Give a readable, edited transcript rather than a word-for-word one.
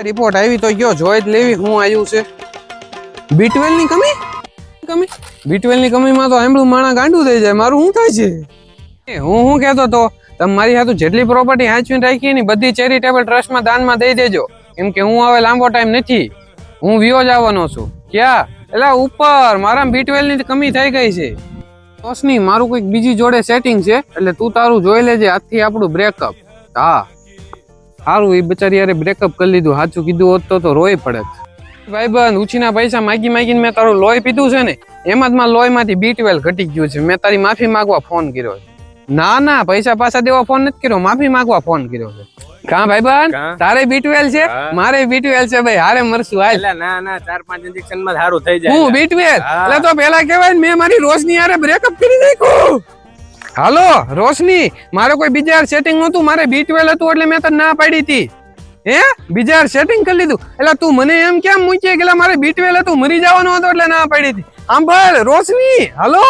Report આવી તો ગયો, જોઈ જ લેવી હું આવ્યું છે. B12 ની કમી B12 ની કમીમાં તો એમડું માણા ગાંડું થઈ જાય. મારું શું થાય છે? હું કહેતો તો તમારી હાથું જેટલી પ્રોપર્ટી હાંચવીને રાખી ને બધી ચેરિટેબલ ટ્રસ્ટમાં દાનમાં દઈ દેજો, કેમ કે હું હવે લાંબો ટાઈમ નથી, હું વિયો જ આવવાનો છું. ક્યાં? એટલે ઉપર મારા B12 ની કમી થઈ ગઈ છે. રોશની, મારું કોઈક બીજી જોડે સેટિંગ છે, એટલે તું તારું જોઈ લેજે. આજથી આપણું બ્રેકઅપ. હા સારું, એ બચારી યારે બ્રેકઅપ કરી લીધું. સાચું કીધું હોત તો રોય પડત. ભાઈબંધ, ઉછીના પૈસા માગીને મેં તારું લોહી પીધું છે ને, એમાં જ મારા લોહીમાંથી B12 ઘટી ગયું છે. મેં તારી માફી માંગવા ફોન કર્યો છે. ના, પૈસા પાછા દેવા ફોન નથી કર્યો, માફી માંગવા ફોન કર્યો છે. કા ભાઈબંધ, તારે B12 છે? મારે B12 છે ભાઈ. હારે મરશું હાલ. ના 4-5 ઇન્જેક્શન માં સારું થઈ જાય. હું B12 એટલે તો પેલા કહેવાય ને, મેં મારી રોશની હારે બ્રેકઅપ કરી નાખ્યું. હાલો રોશની, મારે કોઈ બીજા સેટિંગ નહોતું, મારે B12 હતું એટલે મેં તને ના પાડી હતી. હે બીજા સેટિંગ કરી લીધું? એટલે તું મને એમ કેમ મૂકી કે મારે B12 હતું, મરી જવાનું હતું એટલે ના પાડી હતી? આમ ભાઈ રોશની, હાલો.